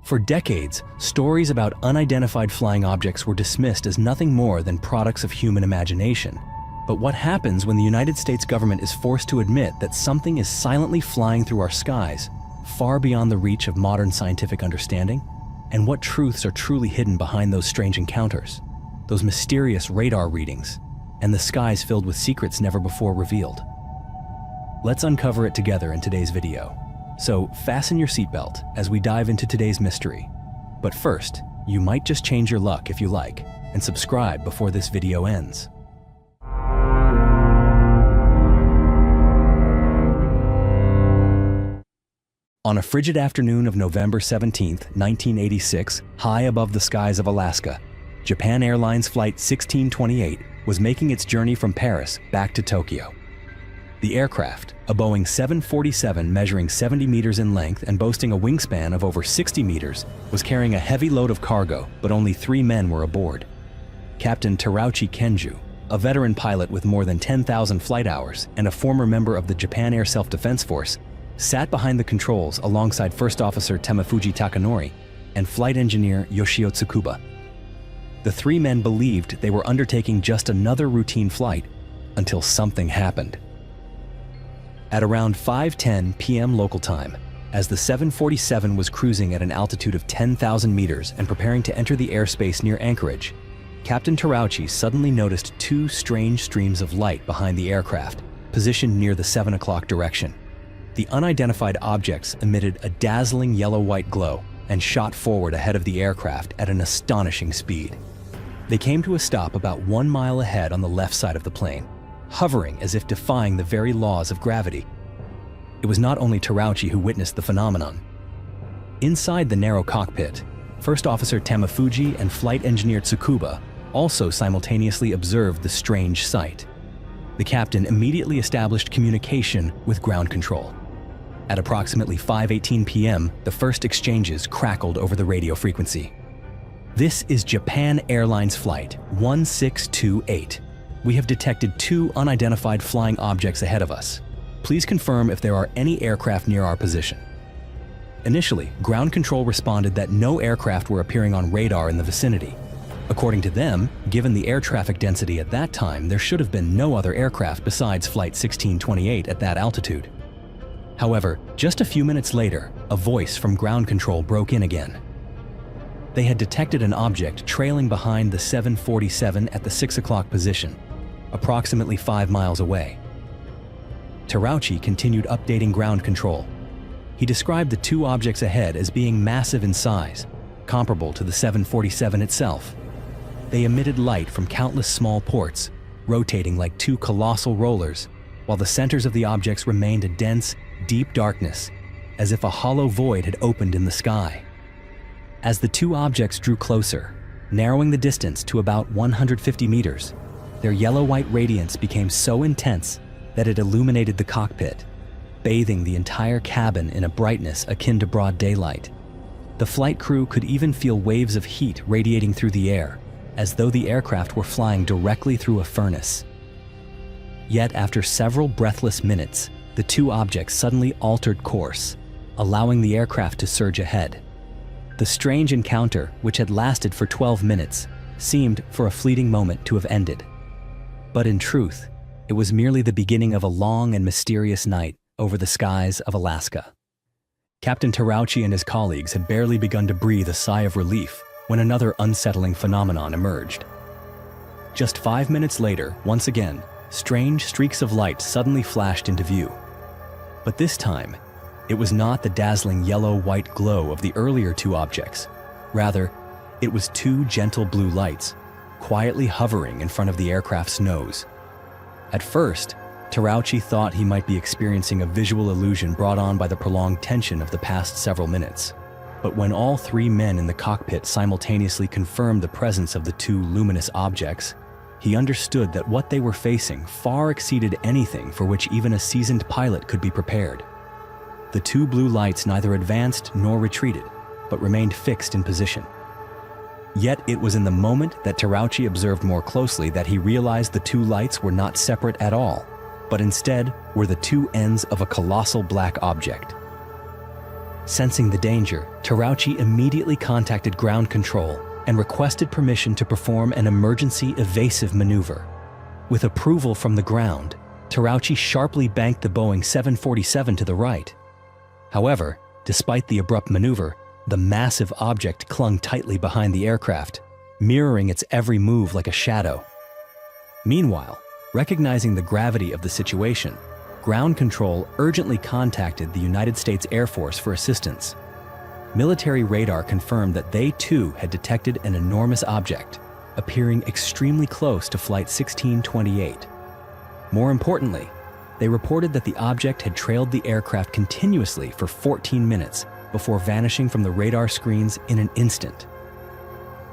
For decades, stories about unidentified flying objects were dismissed as nothing more than products of human imagination. But what happens when the United States government is forced to admit that something is silently flying through our skies, far beyond the reach of modern scientific understanding? And what truths are truly hidden behind those strange encounters, those mysterious radar readings, and the skies filled with secrets never before revealed? Let's uncover it together in today's video. So fasten your seatbelt as we dive into today's mystery. But first, you might just change your luck if you like, and subscribe before this video ends. On a frigid afternoon of November 17, 1986, high above the skies of Alaska, Japan Airlines Flight 1628 was making its journey from Paris back to Tokyo. The aircraft, a Boeing 747 measuring 70 meters in length and boasting a wingspan of over 60 meters, was carrying a heavy load of cargo, but only 3 men were aboard. Captain Terauchi Kenju, a veteran pilot with more than 10,000 flight hours and a former member of the Japan Air Self-Defense Force, sat behind the controls alongside First Officer Temufuji Takanori and Flight Engineer Yoshio Tsukuba. The 3 men believed they were undertaking just another routine flight until something happened. At around 5:10 p.m. local time, as the 747 was cruising at an altitude of 10,000 meters and preparing to enter the airspace near Anchorage, Captain Terauchi suddenly noticed 2 strange streams of light behind the aircraft, positioned near the 7 o'clock direction. The unidentified objects emitted a dazzling yellow-white glow and shot forward ahead of the aircraft at an astonishing speed. They came to a stop about 1 mile ahead on the left side of the plane, hovering as if defying the very laws of gravity. It was not only Terauchi who witnessed the phenomenon. Inside the narrow cockpit, First Officer Temufuji and Flight Engineer Tsukuba also simultaneously observed the strange sight. The captain immediately established communication with ground control. At approximately 5:18 p.m., the first exchanges crackled over the radio frequency. "This is Japan Airlines Flight 1628. We have detected 2 unidentified flying objects ahead of us. Please confirm if there are any aircraft near our position." Initially, ground control responded that no aircraft were appearing on radar in the vicinity. According to them, given the air traffic density at that time, there should have been no other aircraft besides Flight 1628 at that altitude. However, just a few minutes later, a voice from ground control broke in again. They had detected an object trailing behind the 747 at the 6 o'clock position, approximately 5 miles away. Terauchi continued updating ground control. He described the 2 objects ahead as being massive in size, comparable to the 747 itself. They emitted light from countless small ports, rotating like 2 colossal rollers, while the centers of the objects remained a dense, deep darkness, as if a hollow void had opened in the sky. As the 2 objects drew closer, narrowing the distance to about 150 meters, their yellow-white radiance became so intense that it illuminated the cockpit, bathing the entire cabin in a brightness akin to broad daylight. The flight crew could even feel waves of heat radiating through the air, as though the aircraft were flying directly through a furnace. Yet after several breathless minutes, the 2 objects suddenly altered course, allowing the aircraft to surge ahead. The strange encounter, which had lasted for 12 minutes, seemed for a fleeting moment to have ended. But in truth, it was merely the beginning of a long and mysterious night over the skies of Alaska. Captain Terauchi and his colleagues had barely begun to breathe a sigh of relief when another unsettling phenomenon emerged. Just 5 minutes later, once again, strange streaks of light suddenly flashed into view. But this time, it was not the dazzling yellow-white glow of the earlier 2 objects. Rather, it was 2 gentle blue lights, quietly hovering in front of the aircraft's nose. At first, Terauchi thought he might be experiencing a visual illusion brought on by the prolonged tension of the past several minutes. But when all 3 men in the cockpit simultaneously confirmed the presence of the 2 luminous objects, he understood that what they were facing far exceeded anything for which even a seasoned pilot could be prepared. The 2 blue lights neither advanced nor retreated, but remained fixed in position. Yet it was in the moment that Terauchi observed more closely that he realized the 2 lights were not separate at all, but instead were the 2 ends of a colossal black object. Sensing the danger, Terauchi immediately contacted ground control and requested permission to perform an emergency evasive maneuver. With approval from the ground, Terauchi sharply banked the Boeing 747 to the right. However, despite the abrupt maneuver, the massive object clung tightly behind the aircraft, mirroring its every move like a shadow. Meanwhile, recognizing the gravity of the situation, ground control urgently contacted the United States Air Force for assistance. Military radar confirmed that they too had detected an enormous object, appearing extremely close to Flight 1628. More importantly, they reported that the object had trailed the aircraft continuously for 14 minutes before vanishing from the radar screens in an instant.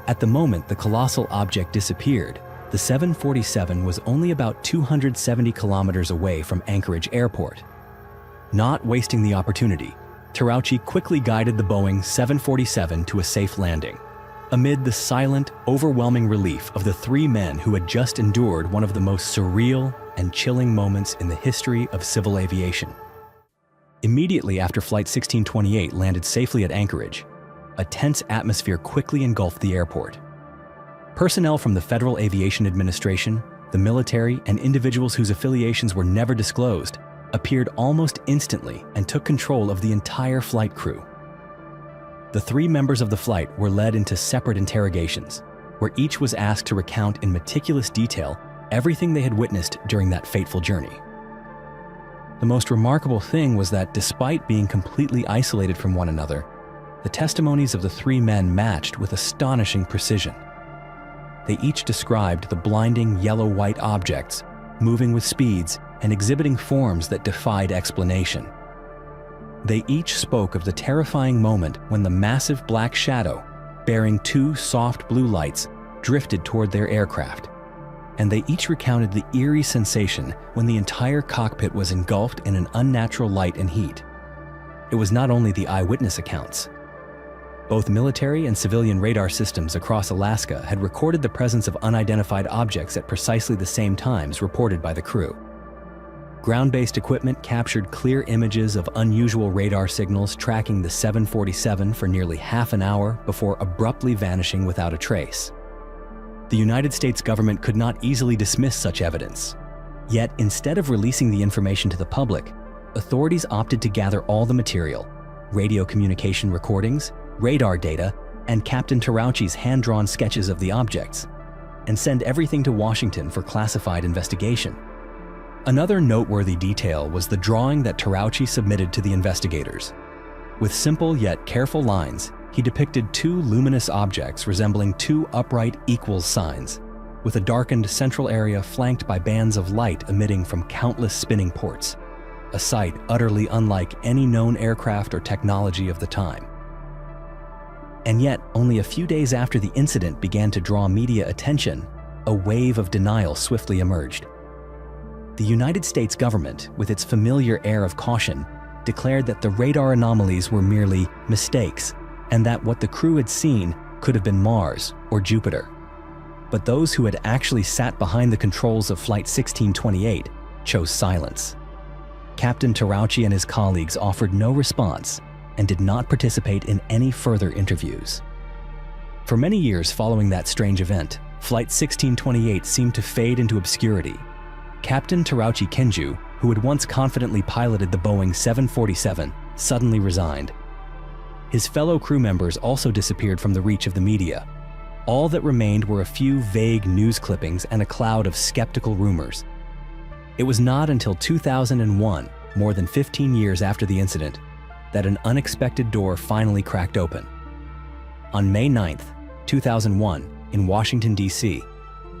At the moment the colossal object disappeared, the 747 was only about 270 kilometers away from Anchorage Airport. Not wasting the opportunity, Terauchi quickly guided the Boeing 747 to a safe landing, amid the silent, overwhelming relief of the three men who had just endured one of the most surreal and chilling moments in the history of civil aviation. Immediately after Flight 1628 landed safely at Anchorage, a tense atmosphere quickly engulfed the airport. Personnel from the Federal Aviation Administration, the military, and individuals whose affiliations were never disclosed appeared almost instantly and took control of the entire flight crew. The three members of the flight were led into separate interrogations, where each was asked to recount in meticulous detail everything they had witnessed during that fateful journey. The most remarkable thing was that despite being completely isolated from one another, the testimonies of the three men matched with astonishing precision. They each described the blinding yellow-white objects, moving with speeds and exhibiting forms that defied explanation. They each spoke of the terrifying moment when the massive black shadow, bearing two soft blue lights, drifted toward their aircraft. And they each recounted the eerie sensation when the entire cockpit was engulfed in an unnatural light and heat. It was not only the eyewitness accounts. Both military and civilian radar systems across Alaska had recorded the presence of unidentified objects at precisely the same times reported by the crew. Ground-based equipment captured clear images of unusual radar signals tracking the 747 for nearly half an hour before abruptly vanishing without a trace. The United States government could not easily dismiss such evidence. Yet, instead of releasing the information to the public, authorities opted to gather all the material, radio communication recordings, radar data, and Captain Terauchi's hand-drawn sketches of the objects, and send everything to Washington for classified investigation. Another noteworthy detail was the drawing that Terauchi submitted to the investigators. With simple yet careful lines, he depicted two luminous objects resembling two upright equals signs, with a darkened central area flanked by bands of light emitting from countless spinning ports, a sight utterly unlike any known aircraft or technology of the time. And yet, only a few days after the incident began to draw media attention, a wave of denial swiftly emerged. The United States government, with its familiar air of caution, declared that the radar anomalies were merely mistakes, and that what the crew had seen could have been Mars or Jupiter. But those who had actually sat behind the controls of Flight 1628 chose silence. Captain Terauchi and his colleagues offered no response and did not participate in any further interviews. For many years following that strange event, Flight 1628 seemed to fade into obscurity. Captain Terauchi Kenju, who had once confidently piloted the Boeing 747, suddenly resigned. His fellow crew members also disappeared from the reach of the media. All that remained were a few vague news clippings and a cloud of skeptical rumors. It was not until 2001, more than 15 years after the incident, that an unexpected door finally cracked open. On May 9, 2001, in Washington, D.C.,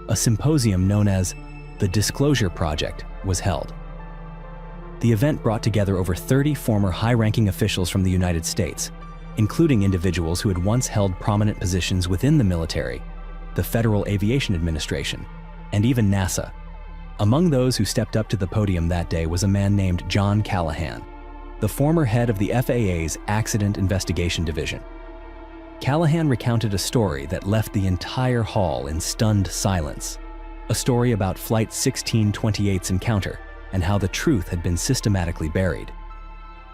a symposium known as the Disclosure Project was held. The event brought together over 30 former high-ranking officials from the United States, including individuals who had once held prominent positions within the military, the Federal Aviation Administration, and even NASA. Among those who stepped up to the podium that day was a man named John Callahan, the former head of the FAA's Accident Investigation Division. Callahan recounted a story that left the entire hall in stunned silence, a story about Flight 1628's encounter and how the truth had been systematically buried.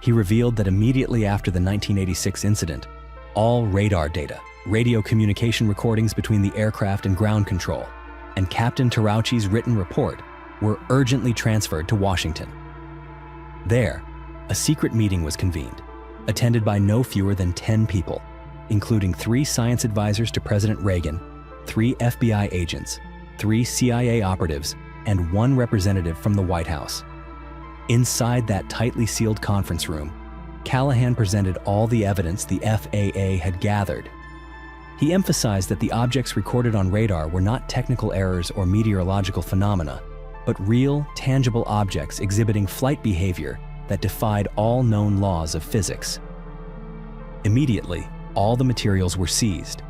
He revealed that immediately after the 1986 incident, all radar data, radio communication recordings between the aircraft and ground control, and Captain Terauchi's written report were urgently transferred to Washington. There, a secret meeting was convened, attended by no fewer than 10 people, including 3 science advisors to President Reagan, 3 FBI agents, 3 CIA operatives, and 1 representative from the White House. Inside that tightly sealed conference room, Callahan presented all the evidence the FAA had gathered. He emphasized that the objects recorded on radar were not technical errors or meteorological phenomena, but real, tangible objects exhibiting flight behavior that defied all known laws of physics. Immediately, all the materials were seized.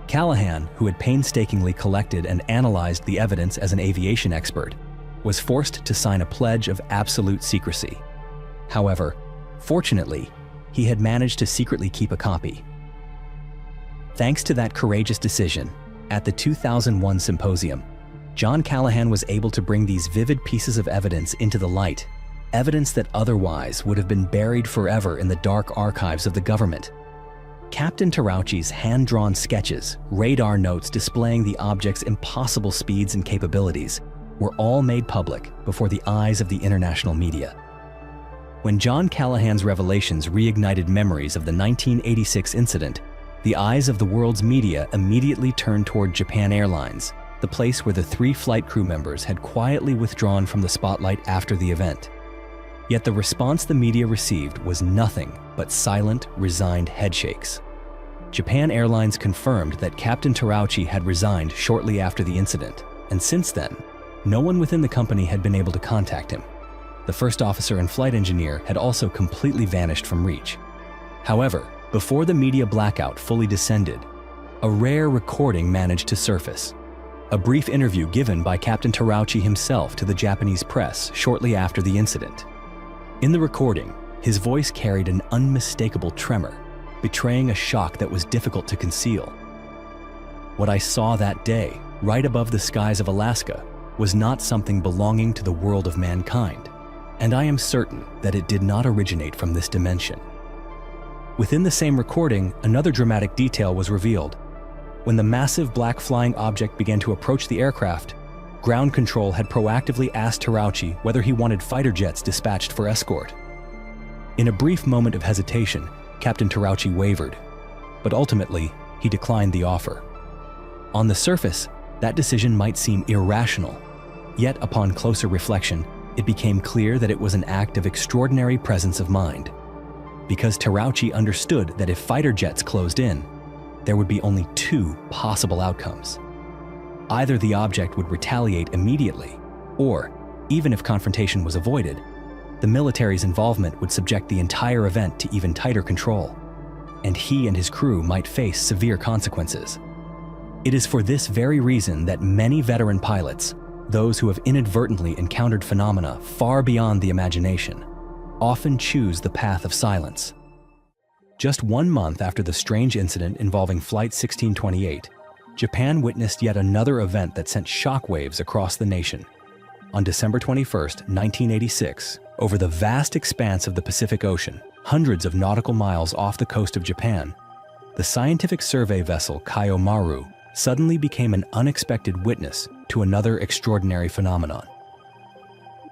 Callahan, who had painstakingly collected and analyzed the evidence as an aviation expert, was forced to sign a pledge of absolute secrecy. However, fortunately, he had managed to secretly keep a copy. Thanks to that courageous decision, at the 2001 symposium, John Callahan was able to bring these vivid pieces of evidence into the light, evidence that otherwise would have been buried forever in the dark archives of the government. Captain Terauchi's hand-drawn sketches, radar notes displaying the object's impossible speeds and capabilities, were all made public before the eyes of the international media. When John Callahan's revelations reignited memories of the 1986 incident, the eyes of the world's media immediately turned toward Japan Airlines, the place where the 3 flight crew members had quietly withdrawn from the spotlight after the event. Yet the response the media received was nothing but silent, resigned headshakes. Japan Airlines confirmed that Captain Terauchi had resigned shortly after the incident, and since then, no one within the company had been able to contact him. The first officer and flight engineer had also completely vanished from reach. However, before the media blackout fully descended, a rare recording managed to surface. A brief interview given by Captain Terauchi himself to the Japanese press shortly after the incident. In the recording, his voice carried an unmistakable tremor, betraying a shock that was difficult to conceal. "What I saw that day, right above the skies of Alaska, was not something belonging to the world of mankind, and I am certain that it did not originate from this dimension." Within the same recording, another dramatic detail was revealed. When the massive black flying object began to approach the aircraft, ground control had proactively asked Terauchi whether he wanted fighter jets dispatched for escort. In a brief moment of hesitation, Captain Terauchi wavered, but ultimately, he declined the offer. On the surface, that decision might seem irrational, yet upon closer reflection, it became clear that it was an act of extraordinary presence of mind. Because Terauchi understood that if fighter jets closed in, there would be only 2 possible outcomes. Either the object would retaliate immediately, or, even if confrontation was avoided, the military's involvement would subject the entire event to even tighter control, and he and his crew might face severe consequences. It is for this very reason that many veteran pilots, those who have inadvertently encountered phenomena far beyond the imagination, often choose the path of silence. Just 1 month after the strange incident involving Flight 1628, Japan witnessed yet another event that sent shockwaves across the nation. On December 21, 1986, over the vast expanse of the Pacific Ocean, hundreds of nautical miles off the coast of Japan, the scientific survey vessel Kaiomaru suddenly became an unexpected witness to another extraordinary phenomenon.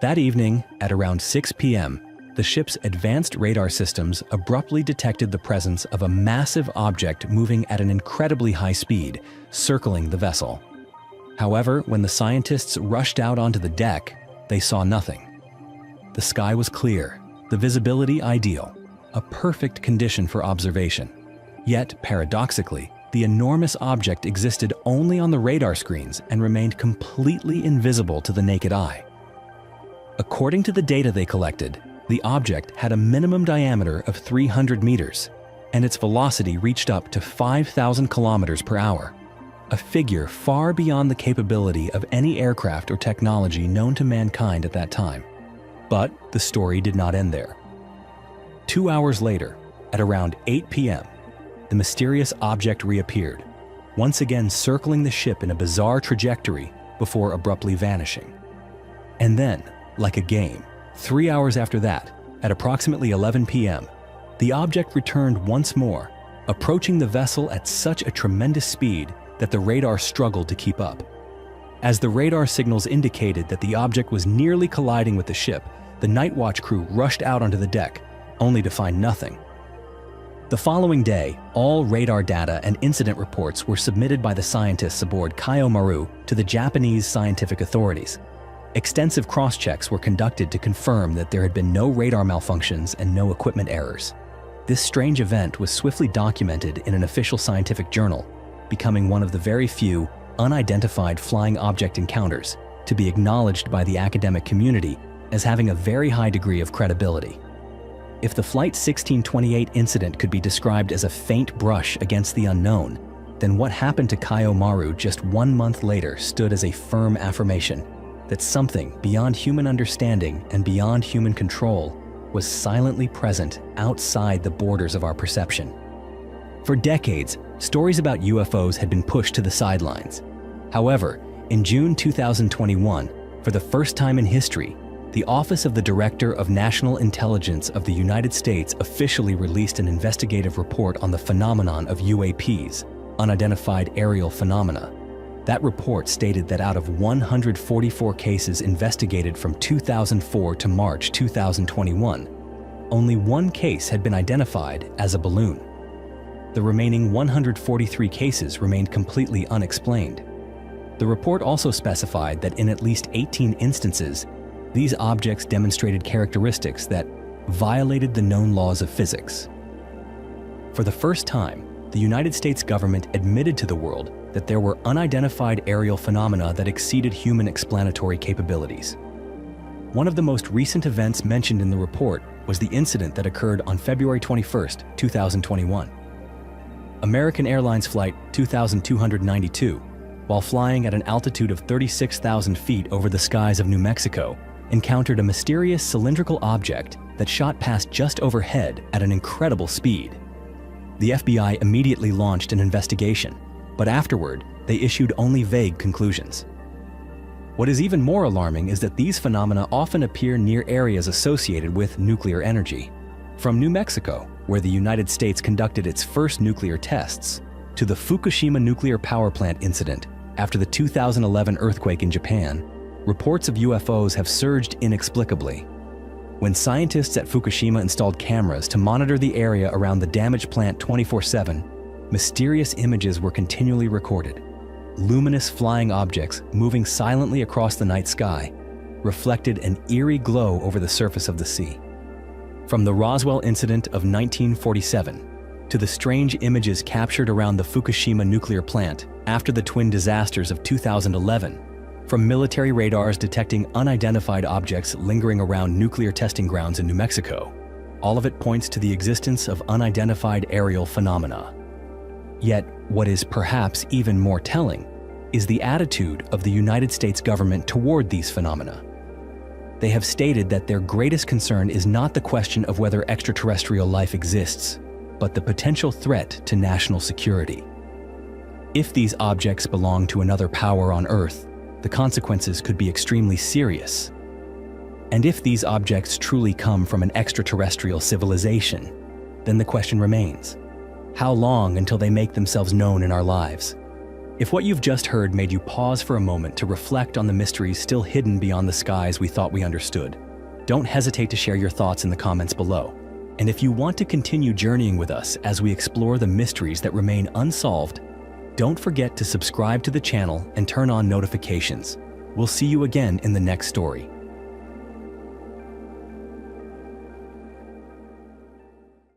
That evening, at around 6 p.m., the ship's advanced radar systems abruptly detected the presence of a massive object moving at an incredibly high speed, circling the vessel. However, when the scientists rushed out onto the deck, they saw nothing. The sky was clear, the visibility ideal, a perfect condition for observation. Yet, paradoxically, the enormous object existed only on the radar screens and remained completely invisible to the naked eye. According to the data they collected, the object had a minimum diameter of 300 meters, and its velocity reached up to 5,000 kilometers per hour, a figure far beyond the capability of any aircraft or technology known to mankind at that time. But the story did not end there. 2 hours later, at around 8 p.m., the mysterious object reappeared, once again circling the ship in a bizarre trajectory before abruptly vanishing. And then, like a game, 3 hours after that, At approximately 11 p.m., the object returned once more, approaching the vessel at such a tremendous speed that the radar struggled to keep up. As the radar signals indicated that the object was nearly colliding with the ship, the night watch crew rushed out onto the deck, only to find nothing. The following day, all radar data and incident reports were submitted by the scientists aboard Kaio Maru to the Japanese scientific authorities. Extensive cross-checks were conducted to confirm that there had been no radar malfunctions and no equipment errors. This strange event was swiftly documented in an official scientific journal, becoming one of the very few unidentified flying object encounters to be acknowledged by the academic community as having a very high degree of credibility. If the Flight 1628 incident could be described as a faint brush against the unknown, then what happened to Kaio Maru just 1 month later stood as a firm affirmation that something beyond human understanding and beyond human control was silently present outside the borders of our perception. For decades, stories about UFOs had been pushed to the sidelines. However, in June 2021, for the first time in history, the Office of the Director of National Intelligence of the United States officially released an investigative report on the phenomenon of UAPs, unidentified aerial phenomena. That report stated that out of 144 cases investigated from 2004 to March 2021, only one case had been identified as a balloon. The remaining 143 cases remained completely unexplained. The report also specified that in at least 18 instances, these objects demonstrated characteristics that violated the known laws of physics. For the first time, the United States government admitted to the world that there were unidentified aerial phenomena that exceeded human explanatory capabilities. One of the most recent events mentioned in the report was the incident that occurred on February 21, 2021. American Airlines Flight 2292, while flying at an altitude of 36,000 feet over the skies of New Mexico, encountered a mysterious cylindrical object that shot past just overhead at an incredible speed. The FBI immediately launched an investigation, but afterward, they issued only vague conclusions. What is even more alarming is that these phenomena often appear near areas associated with nuclear energy. From New Mexico, where the United States conducted its first nuclear tests, to the Fukushima nuclear power plant incident after the 2011 earthquake in Japan, reports of UFOs have surged inexplicably. When scientists at Fukushima installed cameras to monitor the area around the damaged plant 24/7, mysterious images were continually recorded. Luminous flying objects moving silently across the night sky reflected an eerie glow over the surface of the sea. From the Roswell incident of 1947 to the strange images captured around the Fukushima nuclear plant after the twin disasters of 2011, from military radars detecting unidentified objects lingering around nuclear testing grounds in New Mexico, all of it points to the existence of unidentified aerial phenomena. Yet, what is perhaps even more telling is the attitude of the United States government toward these phenomena. They have stated that their greatest concern is not the question of whether extraterrestrial life exists, but the potential threat to national security. If these objects belong to another power on Earth, the consequences could be extremely serious. And if these objects truly come from an extraterrestrial civilization, then the question remains: how long until they make themselves known in our lives? If what you've just heard made you pause for a moment to reflect on the mysteries still hidden beyond the skies we thought we understood, don't hesitate to share your thoughts in the comments below. And if you want to continue journeying with us as we explore the mysteries that remain unsolved, don't forget to subscribe to the channel and turn on notifications. We'll see you again in the next story.